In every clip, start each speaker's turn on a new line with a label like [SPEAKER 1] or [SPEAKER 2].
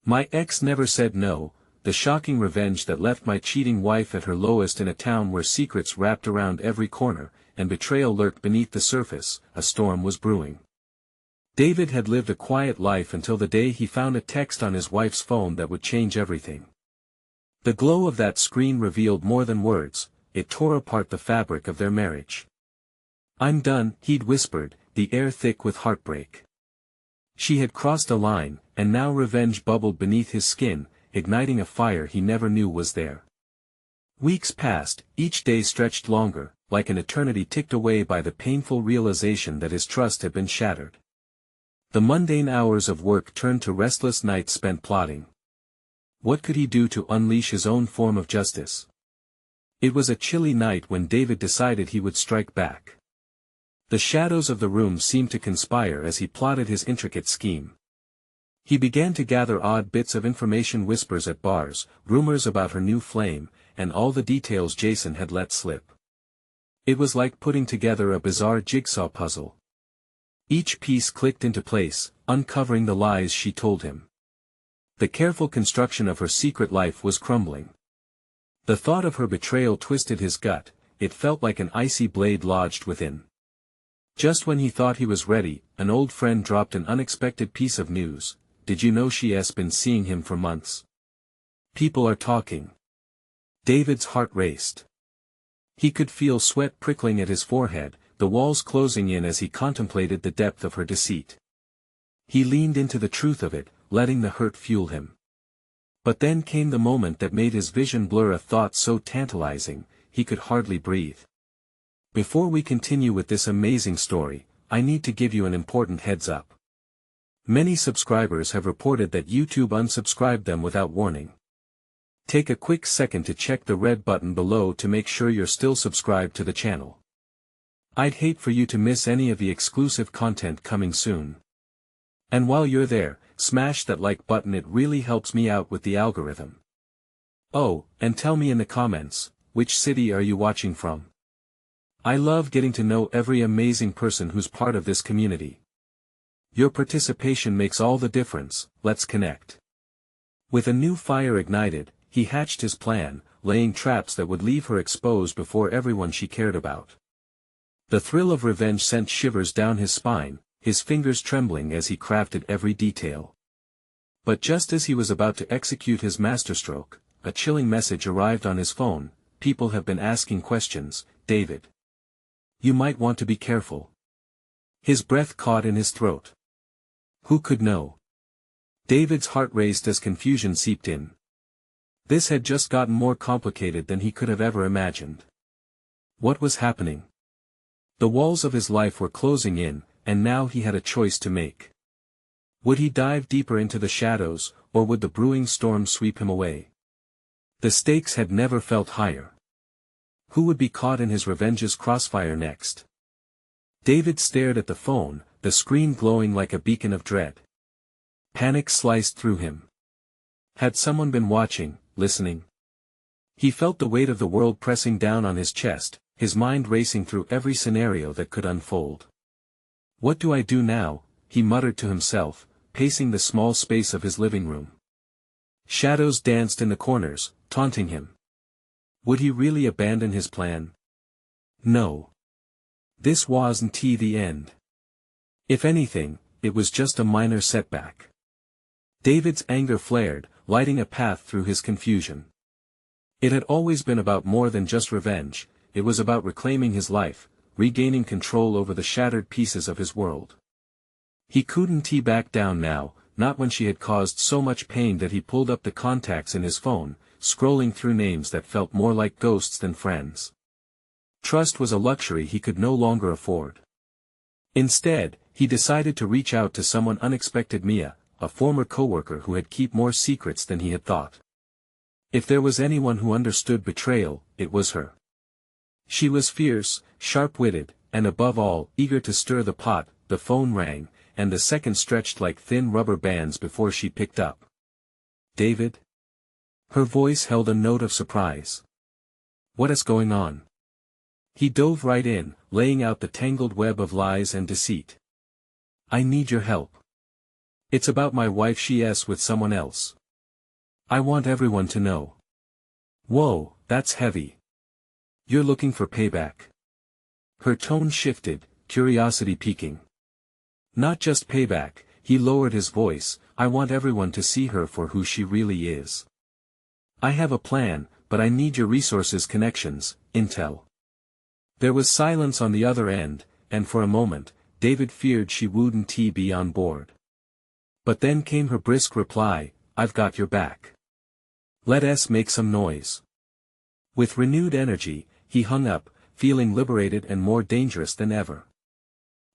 [SPEAKER 1] My ex never said no, the shocking revenge that left my cheating wife at her lowest in a town where secrets wrapped around every corner, and betrayal lurked beneath the surface. A storm was brewing. David had lived a quiet life until the day he found a text on his wife's phone that would change everything. The glow of that screen revealed more than words, it tore apart the fabric of their marriage. "I'm done," he'd whispered, the air thick with heartbreak. She had crossed a line, and now revenge bubbled beneath his skin, igniting a fire he never knew was there. Weeks passed, each day stretched longer, like an eternity ticked away by the painful realization that his trust had been shattered. The mundane hours of work turned to restless nights spent plotting. What could he do to unleash his own form of justice? It was a chilly night when David decided he would strike back. The shadows of the room seemed to conspire as he plotted his intricate scheme. He began to gather odd bits of information, whispers at bars, rumors about her new flame, and all the details Jason had let slip. It was like putting together a bizarre jigsaw puzzle. Each piece clicked into place, uncovering the lies she told him. The careful construction of her secret life was crumbling. The thought of her betrayal twisted his gut, it felt like an icy blade lodged within. Just when he thought he was ready, an old friend dropped an unexpected piece of news. "Did you know she's been seeing him for months? People are talking." David's heart raced. He could feel sweat prickling at his forehead, the walls closing in as he contemplated the depth of her deceit. He leaned into the truth of it, letting the hurt fuel him. But then came the moment that made his vision blur, a thought so tantalizing, he could hardly breathe. Before we continue with this amazing story, I need to give you an important heads up. Many subscribers have reported that YouTube unsubscribed them without warning. Take a quick second to check the red button below to make sure you're still subscribed to the channel. I'd hate for you to miss any of the exclusive content coming soon. And while you're there, smash that like button, it really helps me out with the algorithm. Oh, and tell me in the comments, which city are you watching from? I love getting to know every amazing person who's part of this community. Your participation makes all the difference. Let's connect. With a new fire ignited, he hatched his plan, laying traps that would leave her exposed before everyone she cared about. The thrill of revenge sent shivers down his spine, his fingers trembling as he crafted every detail. But just as he was about to execute his masterstroke, a chilling message arrived on his phone. "People have been asking questions, David. You might want to be careful." His breath caught in his throat. Who could know? David's heart raced as confusion seeped in. This had just gotten more complicated than he could have ever imagined. What was happening? The walls of his life were closing in, and now he had a choice to make. Would he dive deeper into the shadows, or would the brewing storm sweep him away? The stakes had never felt higher. Who would be caught in his revenge's crossfire next? David stared at the phone, the screen glowing like a beacon of dread. Panic sliced through him. Had someone been watching, listening? He felt the weight of the world pressing down on his chest, his mind racing through every scenario that could unfold. "What do I do now?" he muttered to himself, pacing the small space of his living room. Shadows danced in the corners, taunting him. Would he really abandon his plan? No. This wasn't the end. If anything, it was just a minor setback. David's anger flared, lighting a path through his confusion. It had always been about more than just revenge, it was about reclaiming his life, regaining control over the shattered pieces of his world. He couldn't back down now, not when she had caused so much pain that he pulled up the contacts in his phone, scrolling through names that felt more like ghosts than friends. Trust was a luxury he could no longer afford. Instead, he decided to reach out to someone unexpected: Mia, a former coworker who had kept more secrets than he had thought. If there was anyone who understood betrayal, it was her. She was fierce, sharp-witted, and above all, eager to stir the pot. The phone rang, and the seconds stretched like thin rubber bands before she picked up. "David?" Her voice held a note of surprise. "What is going on?" He dove right in, laying out the tangled web of lies and deceit. "I need your help." It's about my wife, she's with someone else. I want everyone to know. Whoa, that's heavy. You're looking for payback. Her tone shifted, curiosity peaking. Not just payback, he lowered his voice, I want everyone to see her for who she really is. I have a plan, but I need your resources, connections, intel. There was silence on the other end, and for a moment, David feared she wouldn't be on board. But then came her brisk reply, I've got your back. Let's make some noise. With renewed energy, he hung up, feeling liberated and more dangerous than ever.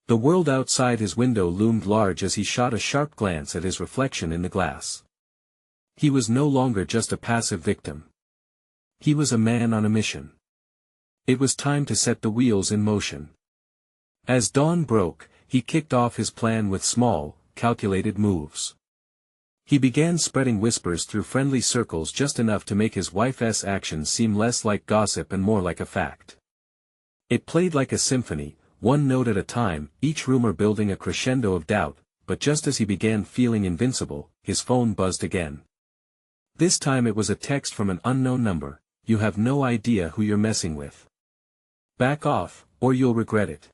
[SPEAKER 1] The world outside his window loomed large as he shot a sharp glance at his reflection in the glass. He was no longer just a passive victim. He was a man on a mission. It was time to set the wheels in motion. As dawn broke, he kicked off his plan with small, calculated moves. He began spreading whispers through friendly circles, just enough to make his wife's actions seem less like gossip and more like a fact. It played like a symphony, one note at a time, each rumor building a crescendo of doubt, but just as he began feeling invincible, his phone buzzed again. This time it was a text from an unknown number, you have no idea who you're messing with. Back off, or you'll regret it.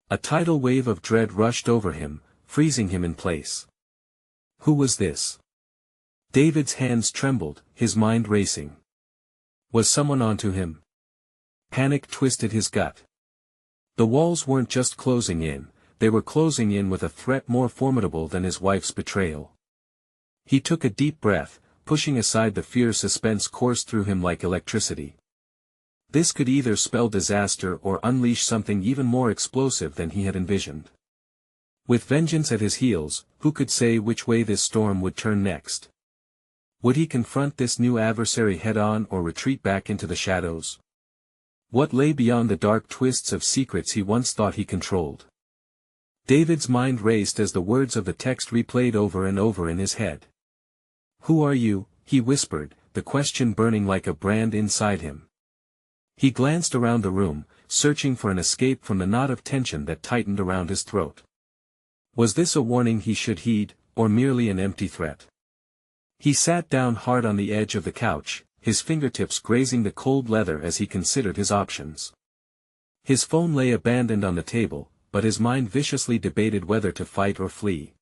[SPEAKER 1] A tidal wave of dread rushed over him, freezing him in place. Who was this? David's hands trembled, his mind racing. Was someone onto him? Panic twisted his gut. The walls weren't just closing in, they were closing in with a threat more formidable than his wife's betrayal. He took a deep breath, pushing aside the fear. Suspense coursed through him like electricity. This could either spell disaster or unleash something even more explosive than he had envisioned. With vengeance at his heels, who could say which way this storm would turn next? Would he confront this new adversary head-on or retreat back into the shadows? What lay beyond the dark twists of secrets he once thought he controlled? David's mind raced as the words of the text replayed over and over in his head. Who are you? He whispered, the question burning like a brand inside him. He glanced around the room, searching for an escape from the knot of tension that tightened around his throat. Was this a warning he should heed, or merely an empty threat? He sat down hard on the edge of the couch, his fingertips grazing the cold leather as he considered his options. His phone lay abandoned on the table, but his mind viciously debated whether to fight or flee.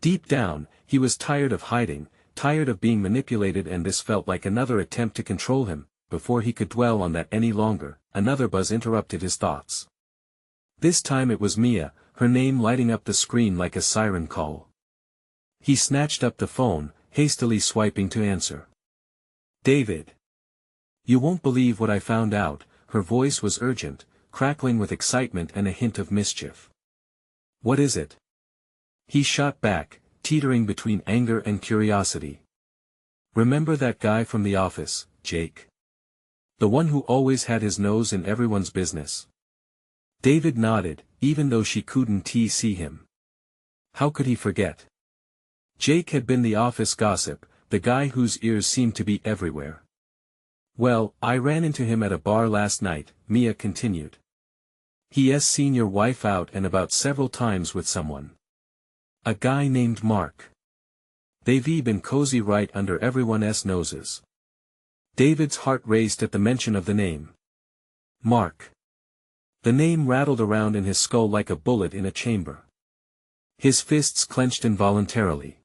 [SPEAKER 1] Deep down, he was tired of hiding, tired of being manipulated, and this felt like another attempt to control him. Before he could dwell on that any longer, another buzz interrupted his thoughts. This time it was Mia, her name lighting up the screen like a siren call. He snatched up the phone, hastily swiping to answer. David. You won't believe what I found out, her voice was urgent, crackling with excitement and a hint of mischief. What is it? He shot back, teetering between anger and curiosity. Remember that guy from the office, Jake? The one who always had his nose in everyone's business. David nodded, even though she couldn't see him. How could he forget? Jake had been the office gossip, the guy whose ears seemed to be everywhere. Well, I ran into him at a bar last night, Mia continued. He's seen your wife out and about several times with someone. A guy named Mark. They've been cozy right under everyone's noses. David's heart raced at the mention of the name. Mark. The name rattled around in his skull like a bullet in a chamber. His fists clenched involuntarily.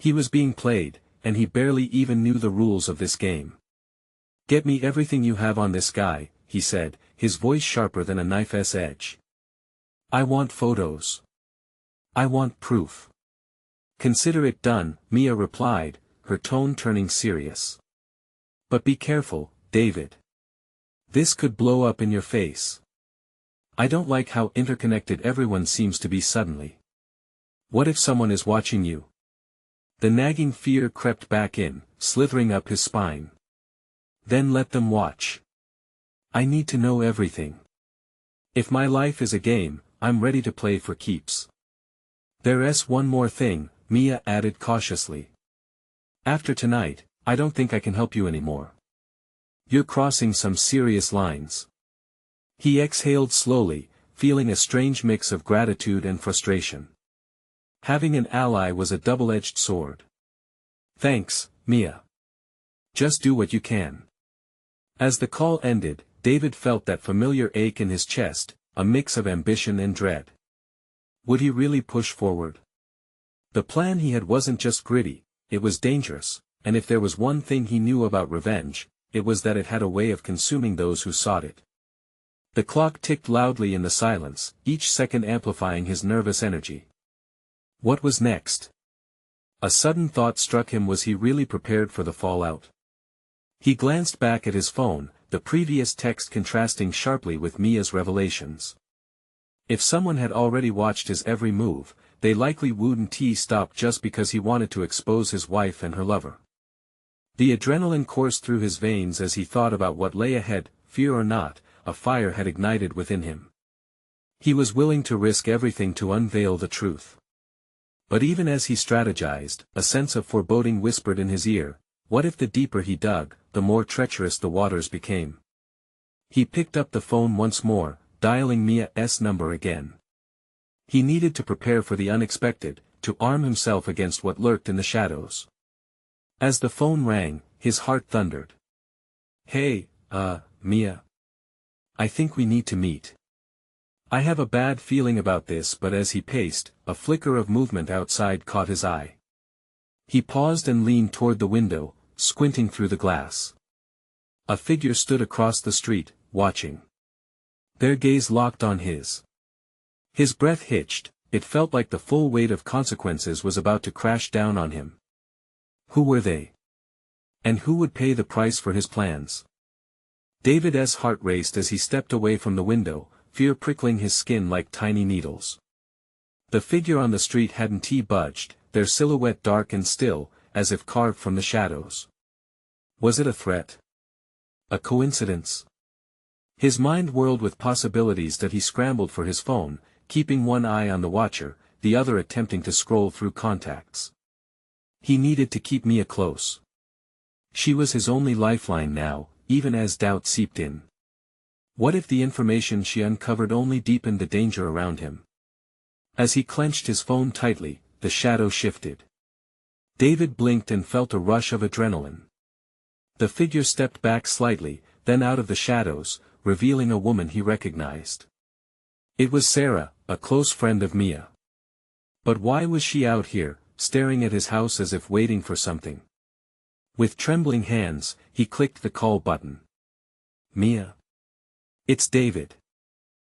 [SPEAKER 1] He was being played, and he barely even knew the rules of this game. Get me everything you have on this guy, he said, his voice sharper than a knife's edge. I want photos. I want proof. Consider it done, Mia replied, her tone turning serious. But be careful, David. This could blow up in your face. I don't like how interconnected everyone seems to be suddenly. What if someone is watching you? The nagging fear crept back in, slithering up his spine. Then let them watch. I need to know everything. If my life is a game, I'm ready to play for keeps. There's one more thing, Mia added cautiously. After tonight, I don't think I can help you anymore. You're crossing some serious lines. He exhaled slowly, feeling a strange mix of gratitude and frustration. Having an ally was a double-edged sword. Thanks, Mia. Just do what you can. As the call ended, David felt that familiar ache in his chest, a mix of ambition and dread. Would he really push forward? The plan he had wasn't just gritty, it was dangerous, and if there was one thing he knew about revenge, it was that it had a way of consuming those who sought it. The clock ticked loudly in the silence, each second amplifying his nervous energy. What was next? A sudden thought struck him. Was he really prepared for the fallout? He glanced back at his phone, the previous text contrasting sharply with Mia's revelations. If someone had already watched his every move, they likely wouldn't stop just because he wanted to expose his wife and her lover. The adrenaline coursed through his veins as he thought about what lay ahead. Fear or not, a fire had ignited within him. He was willing to risk everything to unveil the truth. But even as he strategized, a sense of foreboding whispered in his ear, what if the deeper he dug, the more treacherous the waters became? He picked up the phone once more, dialing Mia's number again. He needed to prepare for the unexpected, to arm himself against what lurked in the shadows. As the phone rang, his heart thundered. Hey, Mia. I think we need to meet. I have a bad feeling about this. But as he paced, a flicker of movement outside caught his eye. He paused and leaned toward the window, squinting through the glass. A figure stood across the street, watching. Their gaze locked on his. His breath hitched, it felt like the full weight of consequences was about to crash down on him. Who were they? And who would pay the price for his plans? David's heart raced as he stepped away from the window, fear prickling his skin like tiny needles. The figure on the street hadn't budged, their silhouette dark and still, as if carved from the shadows. Was it a threat? A coincidence? His mind whirled with possibilities that he scrambled for his phone, keeping one eye on the watcher, the other attempting to scroll through contacts. He needed to keep Mia close. She was his only lifeline now, even as doubt seeped in. What if the information she uncovered only deepened the danger around him? As he clenched his phone tightly, the shadow shifted. David blinked and felt a rush of adrenaline. The figure stepped back slightly, then out of the shadows, revealing a woman he recognized. It was Sarah, a close friend of Mia. But why was she out here, staring at his house as if waiting for something? With trembling hands, he clicked the call button. Mia. It's David.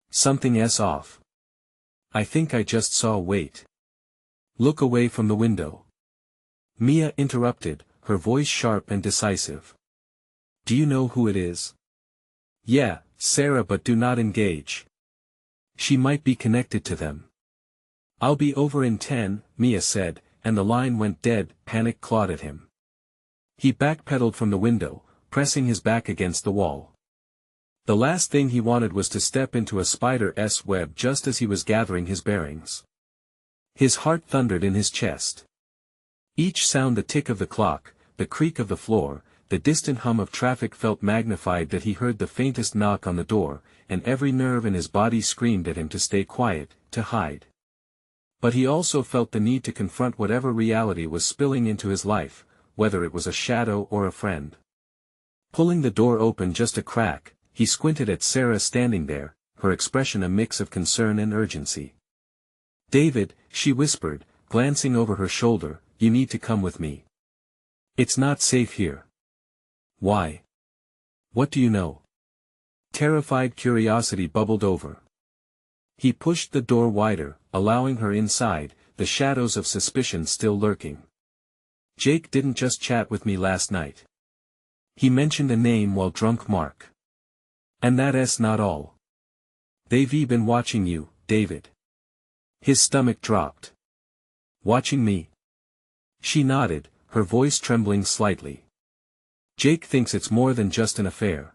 [SPEAKER 1] Something's off. I think I just saw. Wait. Look away from the window. Mia interrupted, her voice sharp and decisive. Do you know who it is? Yeah, Sarah, but do not engage. She might be connected to them. I'll be over in 10, Mia said, and the line went dead. Panic clawed at him. He backpedaled from the window, pressing his back against the wall. The last thing he wanted was to step into a spider's web just as he was gathering his bearings. His heart thundered in his chest. Each sound, the tick of the clock, the creak of the floor, the distant hum of traffic felt magnified that he heard the faintest knock on the door, and every nerve in his body screamed at him to stay quiet, to hide. But he also felt the need to confront whatever reality was spilling into his life, whether it was a shadow or a friend. Pulling the door open just a crack, he squinted at Sarah standing there, her expression a mix of concern and urgency. David, she whispered, glancing over her shoulder, you need to come with me. It's not safe here. Why? What do you know? Terrified curiosity bubbled over. He pushed the door wider, allowing her inside, the shadows of suspicion still lurking. Jake didn't just chat with me last night. He mentioned a name while drunk. Mark. And that's not all. They've been watching you, David. His stomach dropped. Watching me? She nodded, her voice trembling slightly. Jake thinks it's more than just an affair.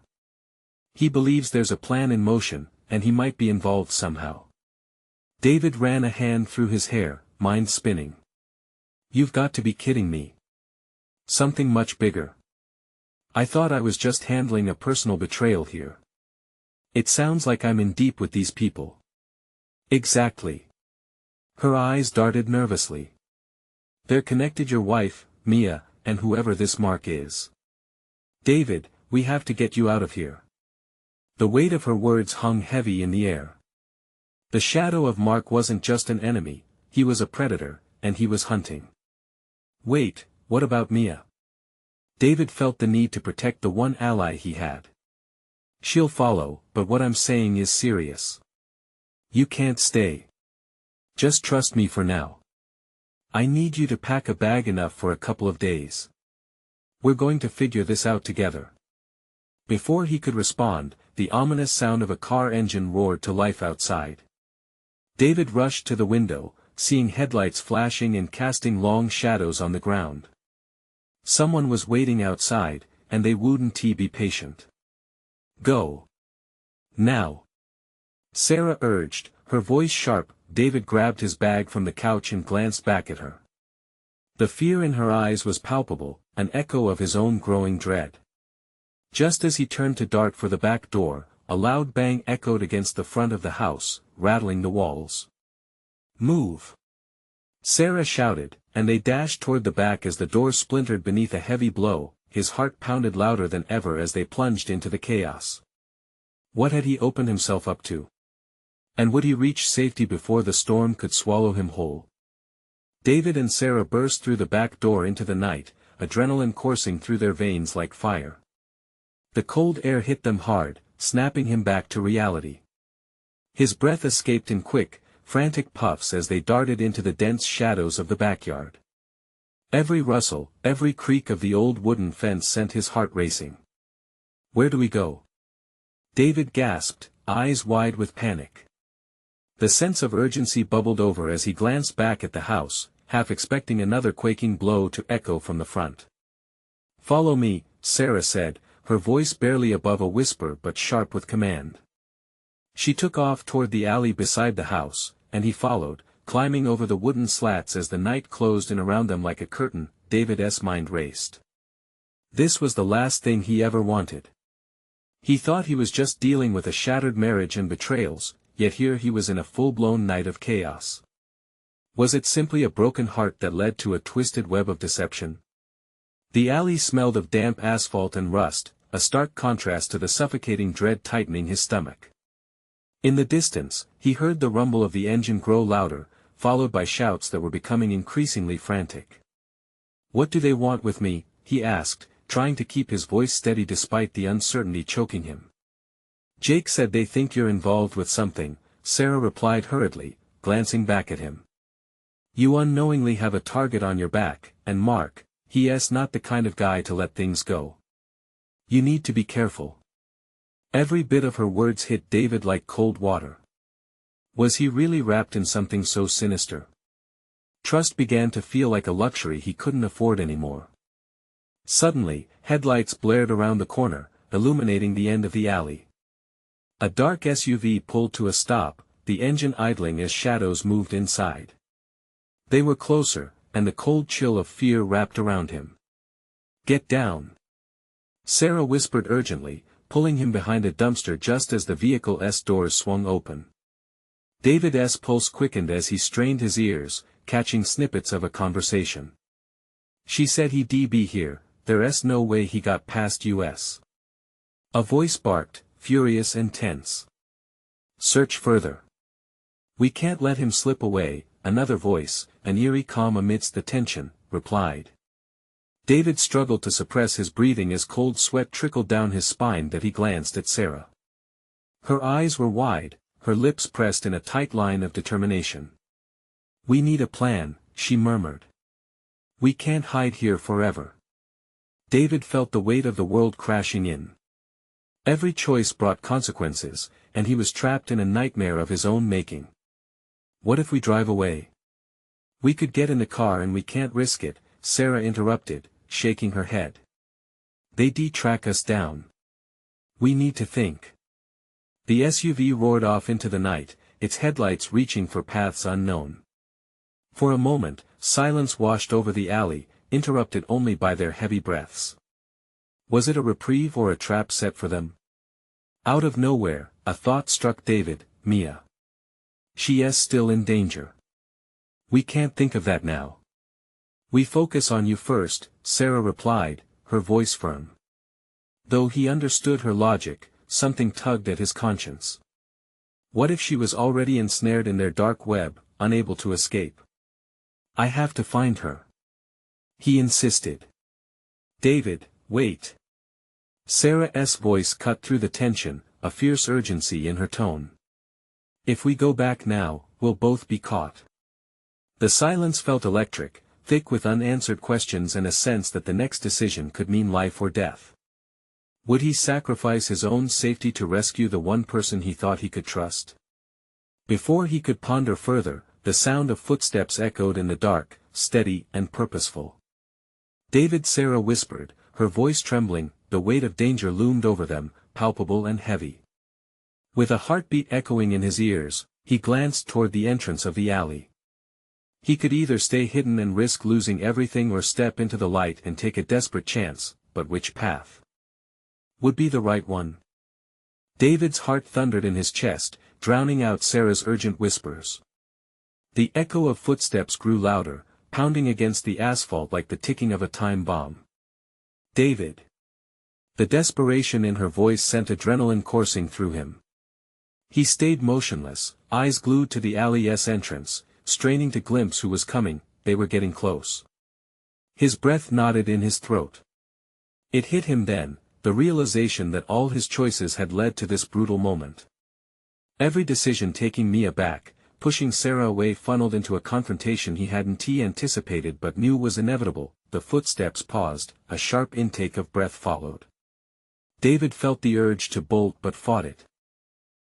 [SPEAKER 1] He believes there's a plan in motion, and he might be involved somehow. David ran a hand through his hair, mind spinning. You've got to be kidding me. Something much bigger. I thought I was just handling a personal betrayal here. It sounds like I'm in deep with these people. Exactly. Her eyes darted nervously. "They're connected, your wife, Mia, and whoever this Mark is. David, we have to get you out of here." The weight of her words hung heavy in the air. The shadow of Mark wasn't just an enemy, he was a predator, and he was hunting. Wait, what about Mia? David felt the need to protect the one ally he had. "She'll follow, but what I'm saying is serious. You can't stay. Just trust me for now. I need you to pack a bag enough for a couple of days. We're going to figure this out together." Before he could respond, the ominous sound of a car engine roared to life outside. David rushed to the window, seeing headlights flashing and casting long shadows on the ground. Someone was waiting outside, and they wouldn't be patient. "Go. Now." Sarah urged, her voice sharp. David grabbed his bag from the couch and glanced back at her. The fear in her eyes was palpable, an echo of his own growing dread. Just as he turned to dart for the back door, a loud bang echoed against the front of the house, rattling the walls. "Move!" Sarah shouted, and they dashed toward the back as the door splintered beneath a heavy blow. His heart pounded louder than ever as they plunged into the chaos. What had he opened himself up to? And would he reach safety before the storm could swallow him whole? David and Sarah burst through the back door into the night, adrenaline coursing through their veins like fire. The cold air hit them hard, snapping him back to reality. His breath escaped in quick, frantic puffs as they darted into the dense shadows of the backyard. Every rustle, every creak of the old wooden fence sent his heart racing. "Where do we go?" David gasped, eyes wide with panic. The sense of urgency bubbled over as he glanced back at the house, half expecting another quaking blow to echo from the front. "Follow me," Sarah said, her voice barely above a whisper but sharp with command. She took off toward the alley beside the house, and he followed, climbing over the wooden slats as the night closed in around them like a curtain. David's mind raced. This was the last thing he ever wanted. He thought he was just dealing with a shattered marriage and betrayals, yet here he was in a full-blown night of chaos. Was it simply a broken heart that led to a twisted web of deception? The alley smelled of damp asphalt and rust, a stark contrast to the suffocating dread tightening his stomach. In the distance, he heard the rumble of the engine grow louder, followed by shouts that were becoming increasingly frantic. "What do they want with me?" he asked, trying to keep his voice steady despite the uncertainty choking him. "Jake said they think you're involved with something," Sarah replied hurriedly, glancing back at him. "You unknowingly have a target on your back, and Mark, he's not the kind of guy to let things go. You need to be careful." Every bit of her words hit David like cold water. Was he really wrapped in something so sinister? Trust began to feel like a luxury he couldn't afford anymore. Suddenly, headlights blared around the corner, illuminating the end of the alley. A dark SUV pulled to a stop, the engine idling as shadows moved inside. They were closer, and the cold chill of fear wrapped around him. "Get down!" Sarah whispered urgently, pulling him behind a dumpster just as the vehicle's doors swung open. David's pulse quickened as he strained his ears, catching snippets of a conversation. "She said he'd be here, there's no way he got past us." A voice barked, furious and tense. "Search further. We can't let him slip away," another voice, an eerie calm amidst the tension, replied. David struggled to suppress his breathing as cold sweat trickled down his spine that he glanced at Sarah. Her eyes were wide, her lips pressed in a tight line of determination. "We need a plan," she murmured. "We can't hide here forever." David felt the weight of the world crashing in. Every choice brought consequences, and he was trapped in a nightmare of his own making. "What if we drive away?" "We could get in the car and we can't risk it," Sarah interrupted, shaking her head. "They'd track us down. We need to think." The SUV roared off into the night, its headlights reaching for paths unknown. For a moment, silence washed over the alley, interrupted only by their heavy breaths. Was it a reprieve or a trap set for them? Out of nowhere, a thought struck David: Mia. She is still in danger. We can't think of that now. We focus on you first, Sarah replied, her voice firm. Though he understood her logic, something tugged at his conscience. What if she was already ensnared in their dark web, unable to escape? I have to find her. He insisted. David, wait. Sarah's voice cut through the tension, a fierce urgency in her tone. If we go back now, we'll both be caught. The silence felt electric, thick with unanswered questions and a sense that the next decision could mean life or death. Would he sacrifice his own safety to rescue the one person he thought he could trust? Before he could ponder further, the sound of footsteps echoed in the dark, steady and purposeful. David, Sarah whispered, her voice trembling, the weight of danger loomed over them, palpable and heavy. With a heartbeat echoing in his ears, he glanced toward the entrance of the alley. He could either stay hidden and risk losing everything or step into the light and take a desperate chance, but which path would be the right one? David's heart thundered in his chest, drowning out Sarah's urgent whispers. The echo of footsteps grew louder, pounding against the asphalt like the ticking of a time bomb. David. The desperation in her voice sent adrenaline coursing through him. He stayed motionless, eyes glued to the alley's entrance, straining to glimpse who was coming. They were getting close. His breath knotted in his throat. It hit him then, the realization that all his choices had led to this brutal moment. Every decision taking Mia back, pushing Sarah away, funneled into a confrontation he hadn't anticipated but knew was inevitable. The footsteps paused, a sharp intake of breath followed. David felt the urge to bolt but fought it.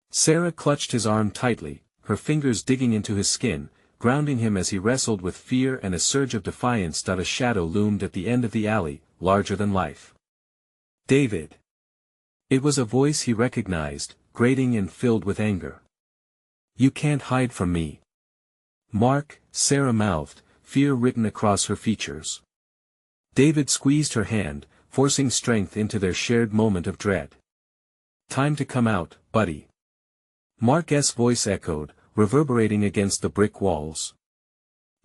[SPEAKER 1] Sarah clutched his arm tightly, her fingers digging into his skin, grounding him as he wrestled with fear and a surge of defiance. A shadow loomed at the end of the alley, larger than life. David. It was a voice he recognized, grating and filled with anger. You can't hide from me. Mark, Sarah mouthed, fear written across her features. David squeezed her hand, forcing strength into their shared moment of dread. Time to come out, buddy. Mark's voice echoed, reverberating against the brick walls.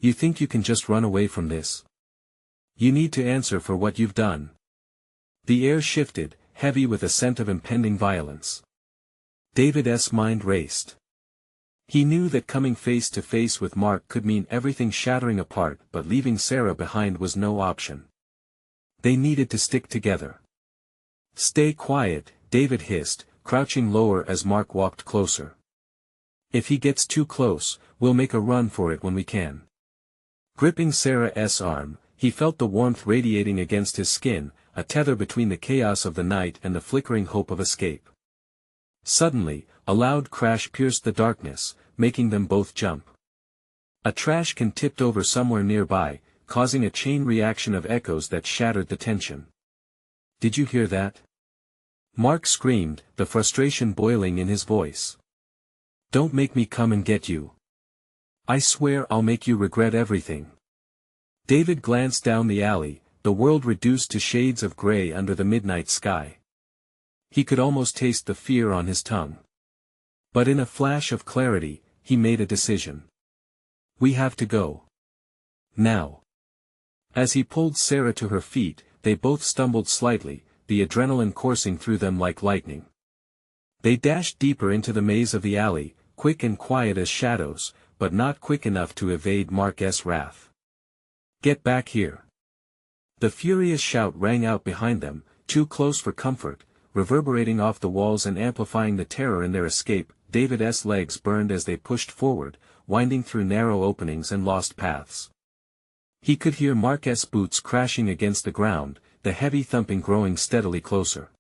[SPEAKER 1] You think you can just run away from this? You need to answer for what you've done. The air shifted, heavy with a scent of impending violence. David's mind raced. He knew that coming face to face with Mark could mean everything shattering apart, but leaving Sarah behind was no option. They needed to stick together. Stay quiet, David hissed, crouching lower as Mark walked closer. If he gets too close, we'll make a run for it when we can. Gripping Sarah's arm, he felt the warmth radiating against his skin, a tether between the chaos of the night and the flickering hope of escape. Suddenly, a loud crash pierced the darkness, making them both jump. A trash can tipped over somewhere nearby, causing a chain reaction of echoes that shattered the tension. Did you hear that? Mark screamed, the frustration boiling in his voice. Don't make me come and get you. I swear I'll make you regret everything. David glanced down the alley, the world reduced to shades of gray under the midnight sky. He could almost taste the fear on his tongue. But in a flash of clarity, he made a decision. We have to go. Now. As he pulled Sarah to her feet, they both stumbled slightly, the adrenaline coursing through them like lightning. They dashed deeper into the maze of the alley, quick and quiet as shadows, but not quick enough to evade Mark's wrath. Get back here. The furious shout rang out behind them, too close for comfort, reverberating off the walls and amplifying the terror in their escape. David's legs burned as they pushed forward, winding through narrow openings and lost paths. He could hear Mark's boots crashing against the ground, the heavy thumping growing steadily closer.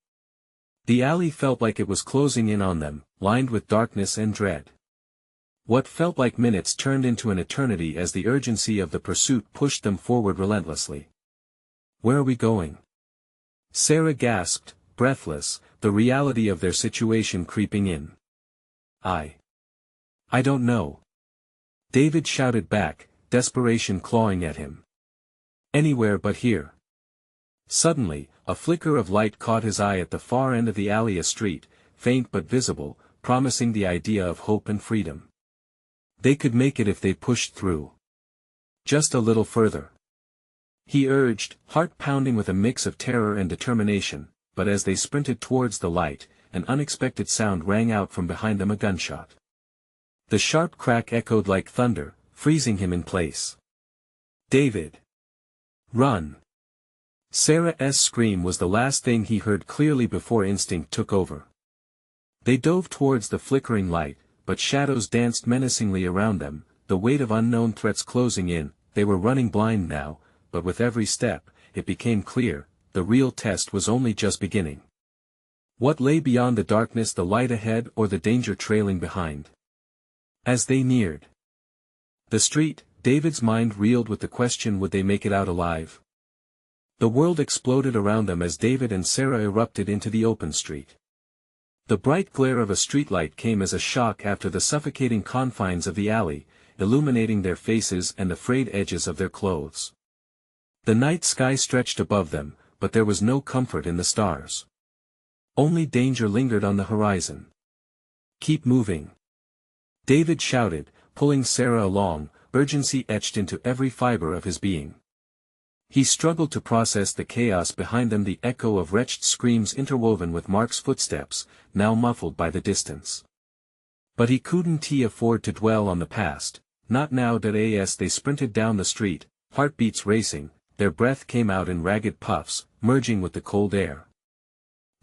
[SPEAKER 1] The alley felt like it was closing in on them, lined with darkness and dread. What felt like minutes turned into an eternity as the urgency of the pursuit pushed them forward relentlessly. Where are we going? Sarah gasped, breathless, the reality of their situation creeping in. I don't know. David shouted back, desperation clawing at him. Anywhere but here. Suddenly, a flicker of light caught his eye at the far end of the alley, a street, faint but visible, promising the idea of hope and freedom. They could make it if they pushed through. Just a little further, he urged, heart pounding with a mix of terror and determination, but as they sprinted towards the light, an unexpected sound rang out from behind them, a gunshot. The sharp crack echoed like thunder, freezing him in place. "David! Run!" Sarah's scream was the last thing he heard clearly before instinct took over. They dove towards the flickering light, but shadows danced menacingly around them, the weight of unknown threats closing in. They were running blind now, but with every step, it became clear, the real test was only just beginning. What lay beyond the darkness, the light ahead or the danger trailing behind? As they neared the street, David's mind reeled with the question, would they make it out alive? The world exploded around them as David and Sarah erupted into the open street. The bright glare of a streetlight came as a shock after the suffocating confines of the alley, illuminating their faces and the frayed edges of their clothes. The night sky stretched above them, but there was no comfort in the stars. Only danger lingered on the horizon. "Keep moving!" David shouted, pulling Sarah along, urgency etched into every fiber of his being. He struggled to process the chaos behind them, the echo of wretched screams interwoven with Mark's footsteps, now muffled by the distance. But he couldn't afford to dwell on the past, not now that as they sprinted down the street, heartbeats racing, their breath came out in ragged puffs, merging with the cold air.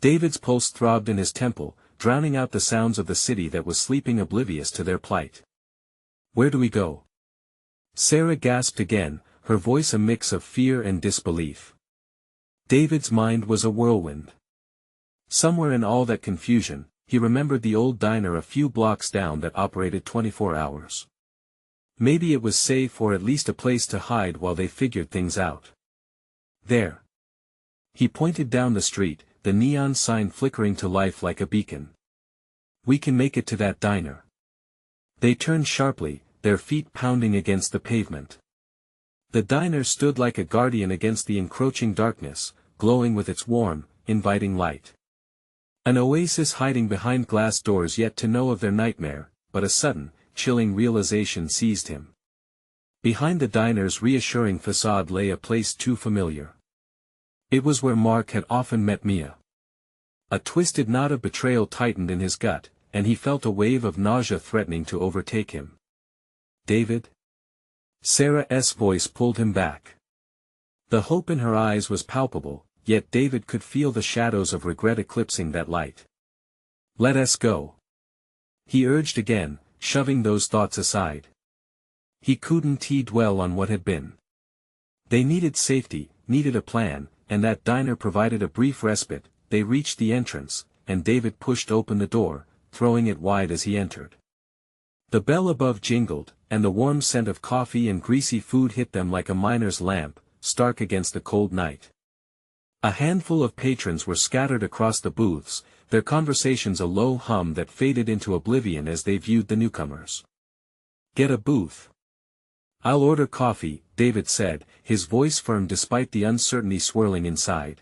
[SPEAKER 1] David's pulse throbbed in his temple, drowning out the sounds of the city that was sleeping oblivious to their plight. "Where do we go?" Sarah gasped again, her voice a mix of fear and disbelief. David's mind was a whirlwind. Somewhere in all that confusion, he remembered the old diner a few blocks down that operated 24 hours. Maybe it was safe, or at least a place to hide while they figured things out. There. He pointed down the street, the neon sign flickering to life like a beacon. "We can make it to that diner." They turned sharply, their feet pounding against the pavement. The diner stood like a guardian against the encroaching darkness, glowing with its warm, inviting light. An oasis hiding behind glass doors yet to know of their nightmare, but a sudden, chilling realization seized him. Behind the diner's reassuring facade lay a place too familiar. It was where Mark had often met Mia. A twisted knot of betrayal tightened in his gut, and he felt a wave of nausea threatening to overtake him. "David?" Sarah's voice pulled him back. The hope in her eyes was palpable, yet David could feel the shadows of regret eclipsing that light. "Let us go," he urged again, shoving those thoughts aside. He couldn't dwell on what had been. They needed safety, needed a plan, and that diner provided a brief respite. They reached the entrance, and David pushed open the door, throwing it wide as he entered. The bell above jingled, and the warm scent of coffee and greasy food hit them like a miner's lamp, stark against the cold night. A handful of patrons were scattered across the booths, their conversations a low hum that faded into oblivion as they viewed the newcomers. "Get a booth." "I'll order coffee," David said, his voice firm despite the uncertainty swirling inside.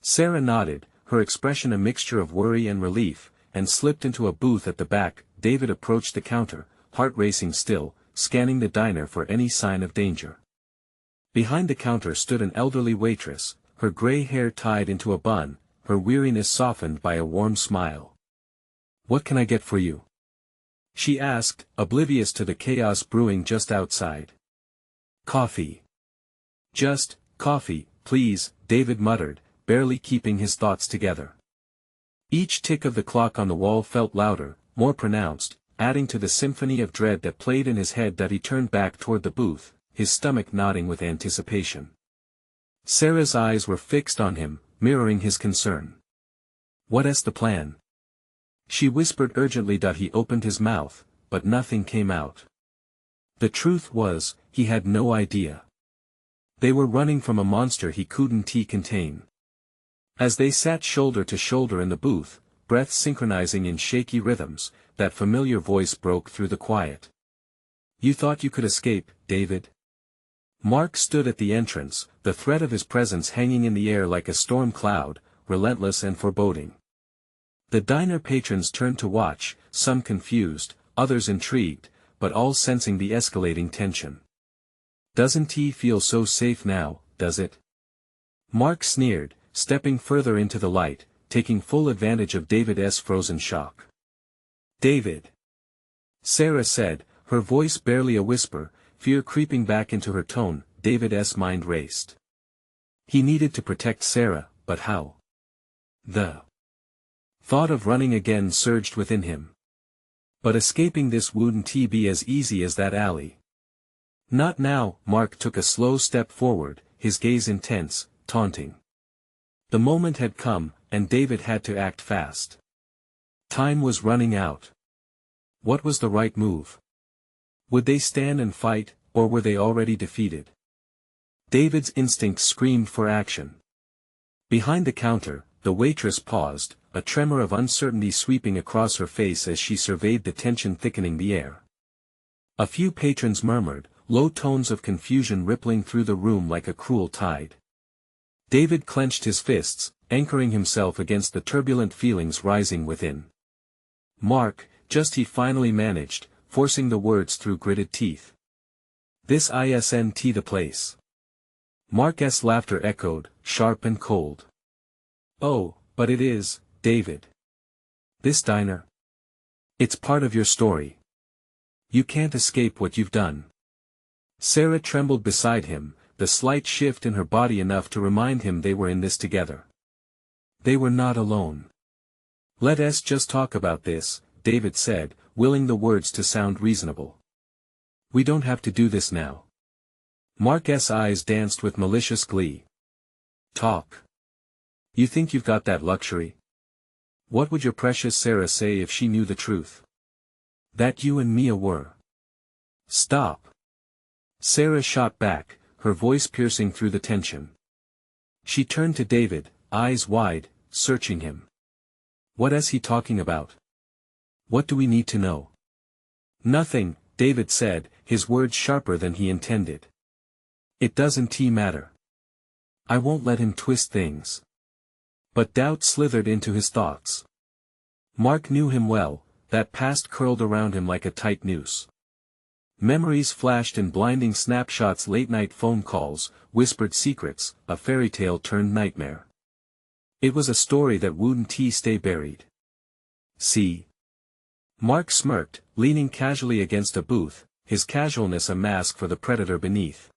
[SPEAKER 1] Sarah nodded, her expression a mixture of worry and relief, and slipped into a booth at the back. David approached the counter, heart racing still, scanning the diner for any sign of danger. Behind the counter stood an elderly waitress, her gray hair tied into a bun, her weariness softened by a warm smile. "What can I get for you?" she asked, oblivious to the chaos brewing just outside. "Coffee." "Just coffee, please," David muttered, barely keeping his thoughts together. Each tick of the clock on the wall felt louder, more pronounced, adding to the symphony of dread that played in his head. That he turned back toward the booth, his stomach nodding with anticipation. Sarah's eyes were fixed on him, mirroring his concern. "What's the plan?" she whispered urgently. He opened his mouth, but nothing came out. The truth was, he had no idea. They were running from a monster he couldn't contain. As they sat shoulder to shoulder in the booth, breaths synchronizing in shaky rhythms, that familiar voice broke through the quiet. "You thought you could escape, David?" Mark stood at the entrance, the threat of his presence hanging in the air like a storm cloud, relentless and foreboding. The diner patrons turned to watch, some confused, others intrigued, but all sensing the escalating tension. Doesn't he feel so safe now, does it? Mark sneered, stepping further into the light, taking full advantage of David's frozen shock. David. Sarah said, her voice barely a whisper, fear creeping back into her tone. David's mind raced. He needed to protect Sarah, but how? The thought of running again surged within him. But escaping this wouldn't be as easy as that alley. Not now. Mark took a slow step forward, his gaze intense, taunting. The moment had come, and David had to act fast. Time was running out. What was the right move? Would they stand and fight, or were they already defeated? David's instincts screamed for action. Behind the counter, the waitress paused, a tremor of uncertainty sweeping across her face as she surveyed the tension thickening the air. A few patrons murmured, low tones of confusion rippling through the room like a cruel tide. David clenched his fists, anchoring himself against the turbulent feelings rising within. Mark, just he finally managed, forcing the words through gritted teeth. This isn't the place. Mark's laughter echoed, sharp and cold. Oh, but it is, David. This diner. It's part of your story. You can't escape what you've done. Sarah trembled beside him, the slight shift in her body enough to remind him they were in this together. They were not alone. Let us just talk about this, David said, willing the words to sound reasonable. We don't have to do this now. Mark's eyes danced with malicious glee. Talk. You think you've got that luxury? What would your precious Sarah say if she knew the truth? That you and Mia were. Stop. Sarah shot back, her voice piercing through the tension. She turned to David, eyes wide, searching him. What is he talking about? What do we need to know? Nothing, David said, his words sharper than he intended. It doesn't matter. I won't let him twist things. But doubt slithered into his thoughts. Mark knew him well, that past curled around him like a tight noose. Memories flashed in blinding snapshots, late-night phone calls, whispered secrets, a fairy tale turned nightmare. It was a story that wouldn't stay buried. See? Mark smirked, leaning casually against a booth, his casualness a mask for the predator beneath.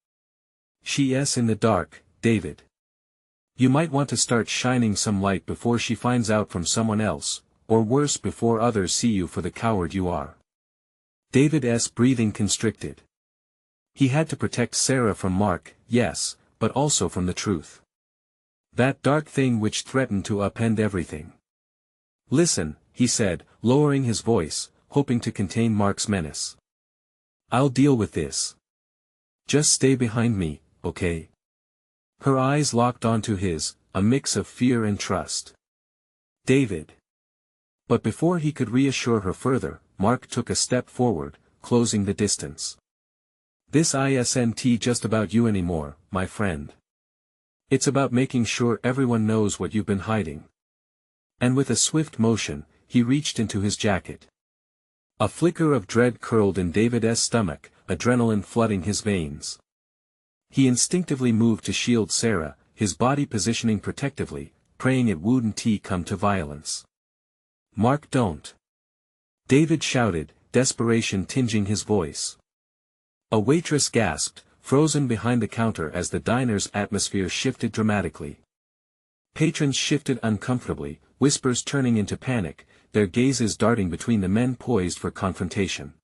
[SPEAKER 1] She's in the dark, David. You might want to start shining some light before she finds out from someone else, or worse, before others see you for the coward you are. David's breathing constricted. He had to protect Sarah from Mark, yes, but also from the truth. That dark thing which threatened to upend everything. Listen, he said, lowering his voice, hoping to contain Mark's menace. I'll deal with this. Just stay behind me, okay? Her eyes locked onto his, a mix of fear and trust. David. But before he could reassure her further, Mark took a step forward, closing the distance. This isn't just about you anymore, my friend. It's about making sure everyone knows what you've been hiding. And with a swift motion, he reached into his jacket. A flicker of dread curled in David's stomach, adrenaline flooding his veins. He instinctively moved to shield Sarah, his body positioning protectively, praying it wouldn't come to violence. Mark, don't. David shouted, desperation tinging his voice. A waitress gasped, frozen behind the counter as the diner's atmosphere shifted dramatically. Patrons shifted uncomfortably, whispers turning into panic, their gazes darting between the men poised for confrontation.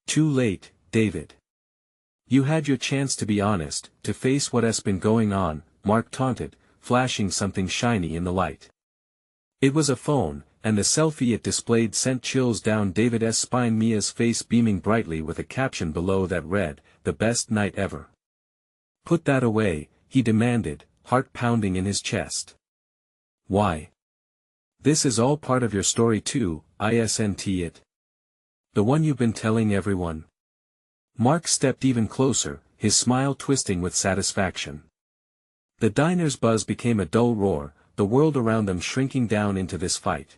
[SPEAKER 1] Too late, David. You had your chance to be honest, to face what's been going on, Mark taunted, flashing something shiny in the light. It was a phone, and the selfie it displayed sent chills down David's spine. Mia's face beaming brightly with a caption below that read, "The best night ever." Put that away, he demanded, heart pounding in his chest. Why? This is all part of your story too, isn't it? The one you've been telling everyone? Mark stepped even closer, his smile twisting with satisfaction. The diner's buzz became a dull roar, the world around them shrinking down into this fight.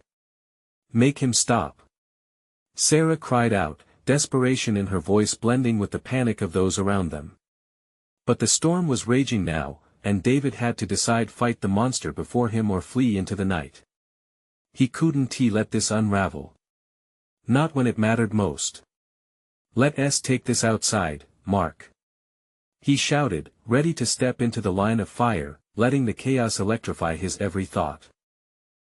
[SPEAKER 1] Make him stop. Sarah cried out, desperation in her voice blending with the panic of those around them. But the storm was raging now, and David had to decide fight the monster before him or flee into the night. He couldn't let this unravel. Not when it mattered most. Let's take this outside, Mark. He shouted, ready to step into the line of fire, letting the chaos electrify his every thought.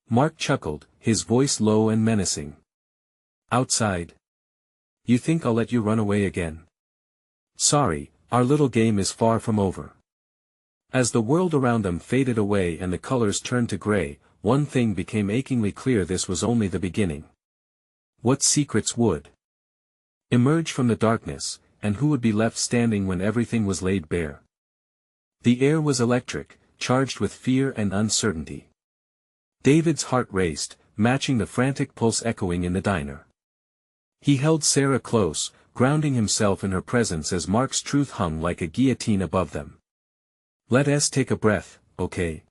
[SPEAKER 1] Mark chuckled, his voice low and menacing. Outside? You think I'll let you run away again? Sorry, our little game is far from over. As the world around them faded away and the colors turned to gray, one thing became achingly clear: this was only the beginning. What secrets would emerge from the darkness, and who would be left standing when everything was laid bare? The air was electric, charged with fear and uncertainty. David's heart raced, matching the frantic pulse echoing in the diner. He held Sarah close, grounding himself in her presence as Mark's truth hung like a guillotine above them. Let's take a breath, okay?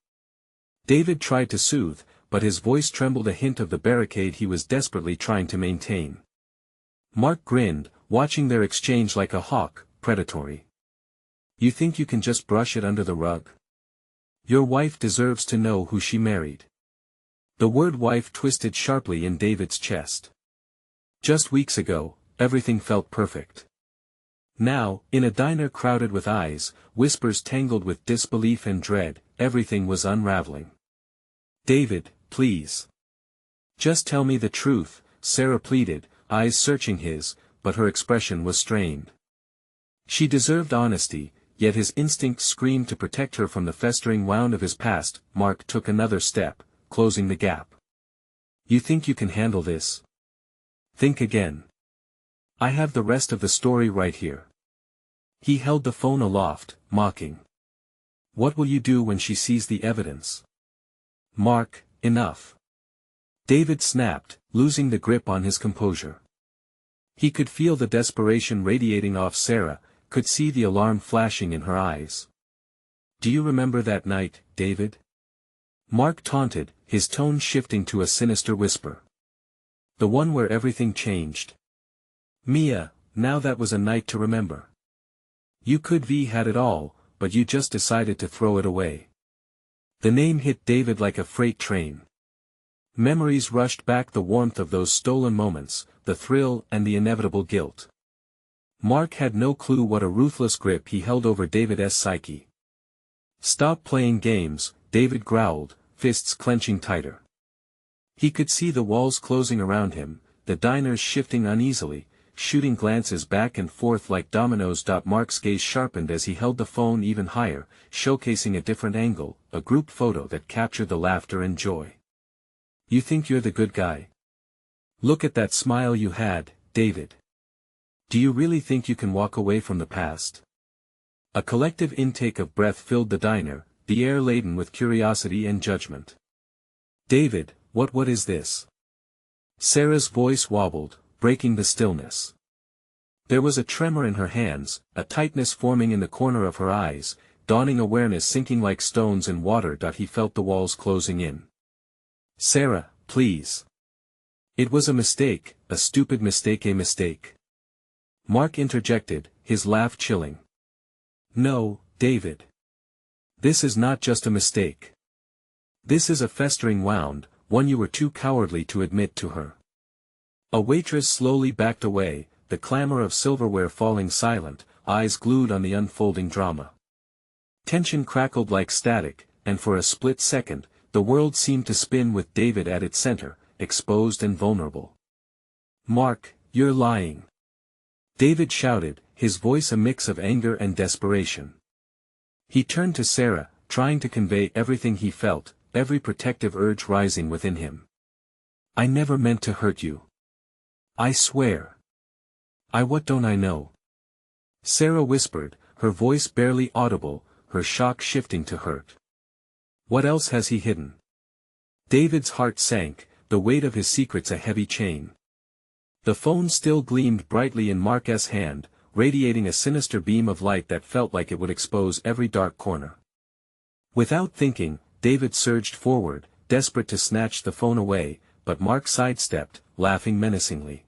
[SPEAKER 1] David tried to soothe, but his voice trembled, a hint of the barricade he was desperately trying to maintain. Mark grinned, watching their exchange like a hawk, predatory. You think you can just brush it under the rug? Your wife deserves to know who she married. The word wife twisted sharply in David's chest. Just weeks ago, everything felt perfect. Now, in a diner crowded with eyes, whispers tangled with disbelief and dread, everything was unraveling. David, please. Just tell me the truth, Sarah pleaded, eyes searching his, but her expression was strained. She deserved honesty, yet his instincts screamed to protect her from the festering wound of his past. Mark took another step, closing the gap. You think you can handle this? Think again. I have the rest of the story right here. He held the phone aloft, mocking. What will you do when she sees the evidence? Mark, enough. David snapped, losing the grip on his composure. He could feel the desperation radiating off Sarah, could see the alarm flashing in her eyes. Do you remember that night, David? Mark taunted, his tone shifting to a sinister whisper. The one where everything changed. Mia, now that was a night to remember. You could have had it all, but you just decided to throw it away. The name hit David like a freight train. Memories rushed back, the warmth of those stolen moments, the thrill and the inevitable guilt. Mark had no clue what a ruthless grip he held over David's psyche. Stop playing games, David growled, fists clenching tighter. He could see the walls closing around him, the diners shifting uneasily, shooting glances back and forth like dominoes. Mark's gaze sharpened as he held the phone even higher, showcasing a different angle, a group photo that captured the laughter and joy. You think you're the good guy? Look at that smile you had, David. Do you really think you can walk away from the past? A collective intake of breath filled the diner, the air laden with curiosity and judgment. David, what is this? Sarah's voice wobbled, breaking the stillness. There was a tremor in her hands, a tightness forming in the corner of her eyes, dawning awareness sinking like stones in water. He felt the walls closing in. Sarah, please. It was a mistake, a stupid mistake, a mistake. Mark interjected, his laugh chilling. No, David. This is not just a mistake. This is a festering wound, one you were too cowardly to admit to her. A waitress slowly backed away, the clamor of silverware falling silent, eyes glued on the unfolding drama. Tension crackled like static, and for a split second, the world seemed to spin with David at its center, exposed and vulnerable. Mark, you're lying. David shouted, his voice a mix of anger and desperation. He turned to Sarah, trying to convey everything he felt, every protective urge rising within him. I never meant to hurt you. I swear. What don't I know? Sarah whispered, her voice barely audible, her shock shifting to hurt. What else has he hidden? David's heart sank, the weight of his secrets a heavy chain. The phone still gleamed brightly in Mark's hand, radiating a sinister beam of light that felt like it would expose every dark corner. Without thinking, David surged forward, desperate to snatch the phone away, but Mark sidestepped, laughing menacingly.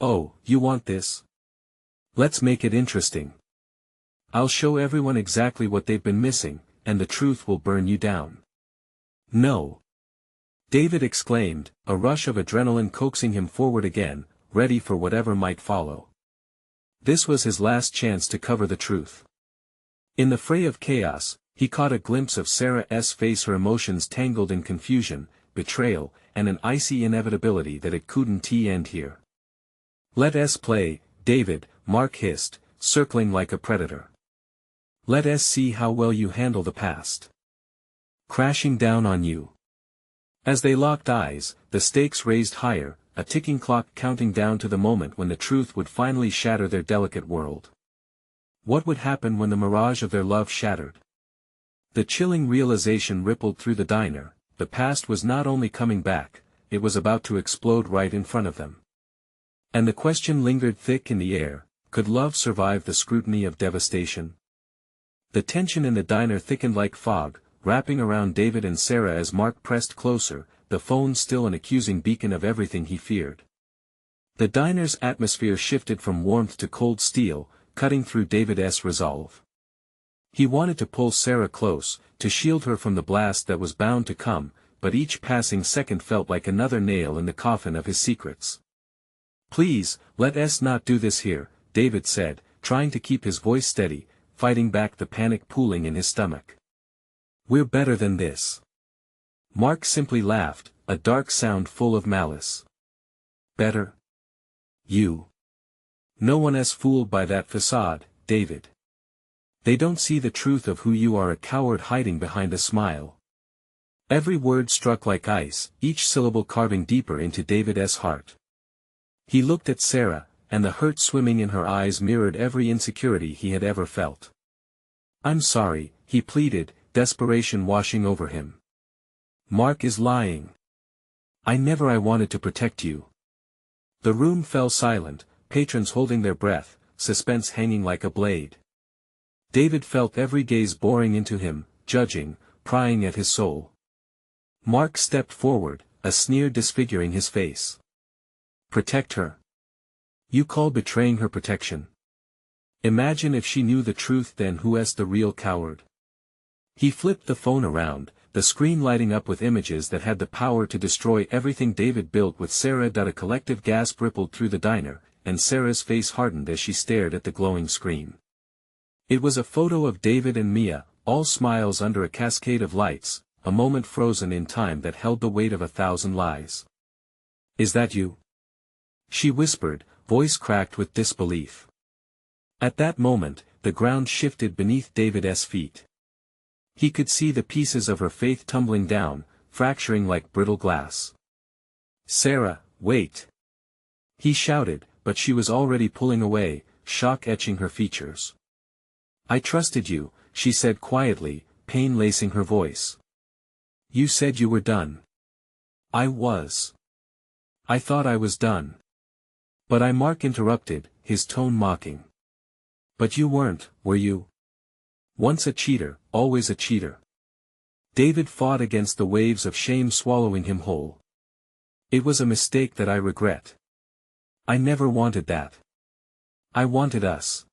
[SPEAKER 1] Oh, you want this? Let's make it interesting. I'll show everyone exactly what they've been missing, and the truth will burn you down. No. David exclaimed, a rush of adrenaline coaxing him forward again, ready for whatever might follow. This was his last chance to cover the truth. In the fray of chaos, he caught a glimpse of Sarah's face, her emotions tangled in confusion, betrayal, and an icy inevitability that it couldn't end here. Let us play, David, Mark hissed, circling like a predator. Let us see how well you handle the past. Crashing down on you. As they locked eyes, the stakes raised higher, a ticking clock counting down to the moment when the truth would finally shatter their delicate world. What would happen when the mirage of their love shattered? The chilling realization rippled through the diner, the past was not only coming back, it was about to explode right in front of them. And the question lingered thick in the air, could love survive the scrutiny of devastation? The tension in the diner thickened like fog, wrapping around David and Sarah as Mark pressed closer, the phone still an accusing beacon of everything he feared. The diner's atmosphere shifted from warmth to cold steel, cutting through David's resolve. He wanted to pull Sarah close, to shield her from the blast that was bound to come, but each passing second felt like another nail in the coffin of his secrets. Please, let us not do this here, David said, trying to keep his voice steady, fighting back the panic pooling in his stomach. We're better than this. Mark simply laughed, a dark sound full of malice. Better? You. No one is fooled by that facade, David. They don't see the truth of who you are, a coward hiding behind a smile. Every word struck like ice, each syllable carving deeper into David's heart. He looked at Sarah, and the hurt swimming in her eyes mirrored every insecurity he had ever felt. I'm sorry, he pleaded, desperation washing over him. Mark is lying. I wanted to protect you. The room fell silent, patrons holding their breath, suspense hanging like a blade. David felt every gaze boring into him, judging, prying at his soul. Mark stepped forward, a sneer disfiguring his face. Protect her. You call betraying her protection? Imagine if she knew the truth, then who is the real coward? He flipped the phone around, the screen lighting up with images that had the power to destroy everything David built with Sarah. A collective gasp rippled through the diner, and Sarah's face hardened as she stared at the glowing screen. It was a photo of David and Mia, all smiles under a cascade of lights, a moment frozen in time that held the weight of 1,000 lies. Is that you? She whispered, voice cracked with disbelief. At that moment, the ground shifted beneath David's feet. He could see the pieces of her faith tumbling down, fracturing like brittle glass. Sarah, wait! He shouted, but she was already pulling away, shock etching her features. I trusted you, she said quietly, pain lacing her voice. You said you were done. I was. I thought I was done. But Mark interrupted, his tone mocking. But you weren't, were you? Once a cheater, always a cheater. David fought against the waves of shame swallowing him whole. It was a mistake that I regret. I never wanted that. I wanted us.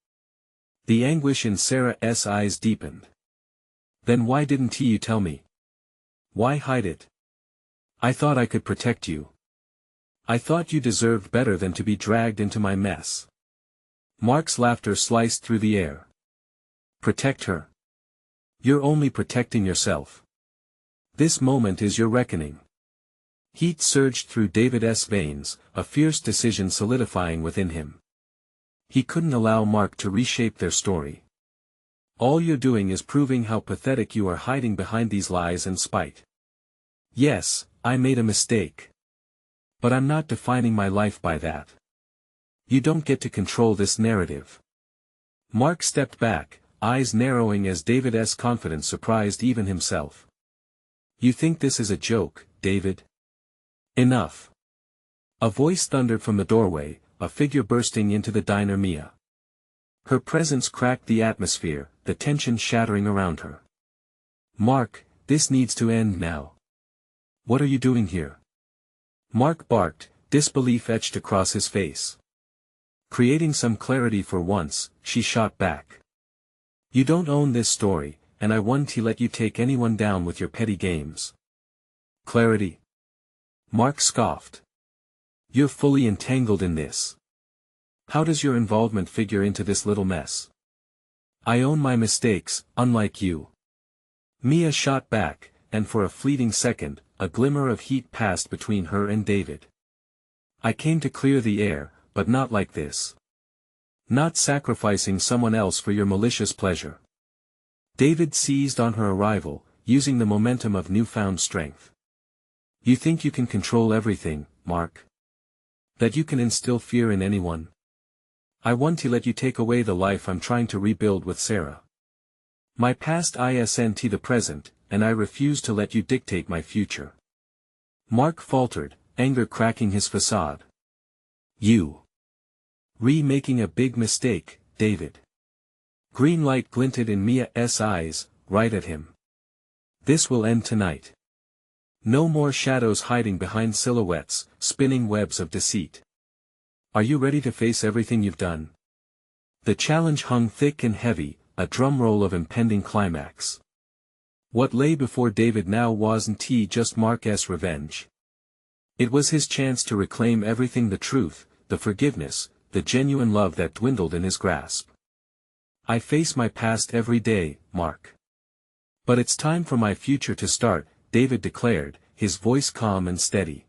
[SPEAKER 1] The anguish in Sarah's eyes deepened. Then why didn't you tell me? Why hide it? I thought I could protect you. I thought you deserved better than to be dragged into my mess. Mark's laughter sliced through the air. Protect her. You're only protecting yourself. This moment is your reckoning. Heat surged through David's veins, a fierce decision solidifying within him. He couldn't allow Mark to reshape their story. All you're doing is proving how pathetic you are, hiding behind these lies and spite. Yes, I made a mistake. But I'm not defining my life by that. You don't get to control this narrative. Mark stepped back, eyes narrowing as David's confidence surprised even himself. You think this is a joke, David? Enough. A voice thundered from the doorway, a figure bursting into the diner, Mia. Her presence cracked the atmosphere, the tension shattering around her. Mark, this needs to end now. What are you doing here? Mark barked, disbelief etched across his face. Creating some clarity for once, she shot back. You don't own this story, and I won't let you take anyone down with your petty games. Clarity? Mark scoffed. You're fully entangled in this. How does your involvement figure into this little mess? I own my mistakes, unlike you. Mia shot back, and for a fleeting second, a glimmer of heat passed between her and David. I came to clear the air, but not like this. Not sacrificing someone else for your malicious pleasure. David seized on her arrival, using the momentum of newfound strength. You think you can control everything, Mark? That you can instill fear in anyone? I want to let you take away the life I'm trying to rebuild with Sarah. My past isn't the present, and I refuse to let you dictate my future. Mark faltered, anger cracking his facade. You. Making a big mistake, David. Green light glinted in Mia's eyes, right at him. This will end tonight. No more shadows hiding behind silhouettes, spinning webs of deceit. Are you ready to face everything you've done? The challenge hung thick and heavy, a drumroll of impending climax. What lay before David now wasn't just Mark's revenge. It was his chance to reclaim everything: the truth, the forgiveness, the genuine love that dwindled in his grasp. I face my past every day, Mark. But it's time for my future to start, David declared, his voice calm and steady.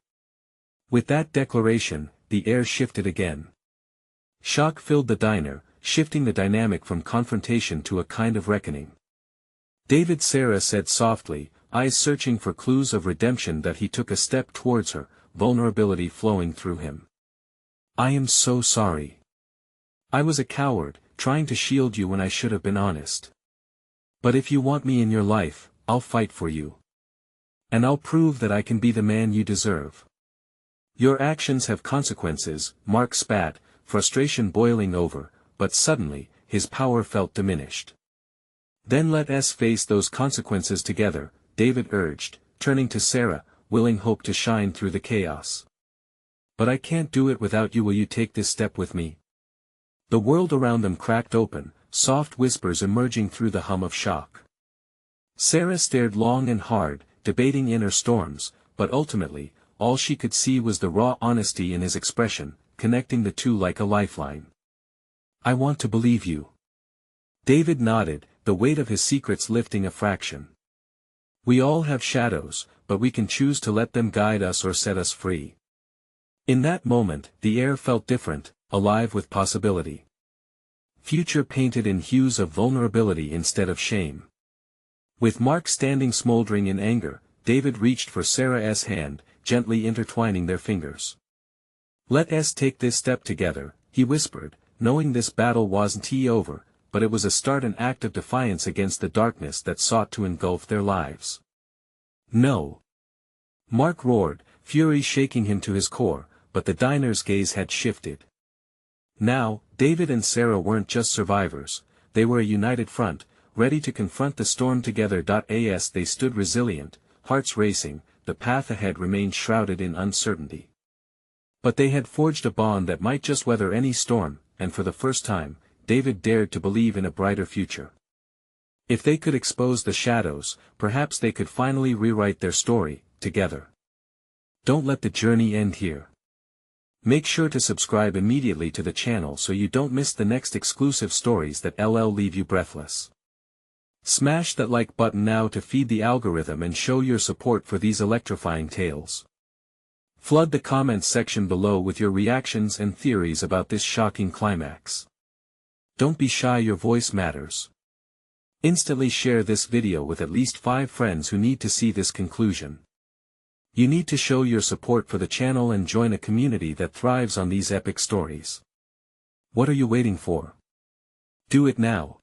[SPEAKER 1] With that declaration, the air shifted again. Shock filled the diner, shifting the dynamic from confrontation to a kind of reckoning. David, Sarah said softly, eyes searching for clues of redemption. That he took a step towards her, vulnerability flowing through him. I am so sorry. I was a coward, trying to shield you when I should have been honest. But if you want me in your life, I'll fight for you. And I'll prove that I can be the man you deserve. Your actions have consequences, Mark spat, frustration boiling over, but suddenly, his power felt diminished. Then let us face those consequences together, David urged, turning to Sarah, willing hope to shine through the chaos. But I can't do it without you. Will you take this step with me? The world around them cracked open, soft whispers emerging through the hum of shock. Sarah stared long and hard, debating inner storms, but ultimately, all she could see was the raw honesty in his expression, connecting the two like a lifeline. I want to believe you. David nodded, the weight of his secrets lifting a fraction. We all have shadows, but we can choose to let them guide us or set us free. In that moment, the air felt different, alive with possibility. Future painted in hues of vulnerability instead of shame. With Mark standing smoldering in anger, David reached for Sarah's hand, gently intertwining their fingers. Let us take this step together, he whispered, knowing this battle wasn't over, but it was a start, an act of defiance against the darkness that sought to engulf their lives. No. Mark roared, fury shaking him to his core, but the diner's gaze had shifted. Now, David and Sarah weren't just survivors, they were a united front, ready to confront the storm together. As they stood resilient, hearts racing, the path ahead remained shrouded in uncertainty. But they had forged a bond that might just weather any storm, and for the first time, David dared to believe in a brighter future. If they could expose the shadows, perhaps they could finally rewrite their story, together. Don't let the journey end here. Make sure to subscribe immediately to the channel so you don't miss the next exclusive stories that leave you breathless. Smash that like button now to feed the algorithm and show your support for these electrifying tales. Flood the comments section below with your reactions and theories about this shocking climax. Don't be shy, your voice matters. Instantly share this video with at least 5 friends who need to see this conclusion. You need to show your support for the channel and join a community that thrives on these epic stories. What are you waiting for? Do it now.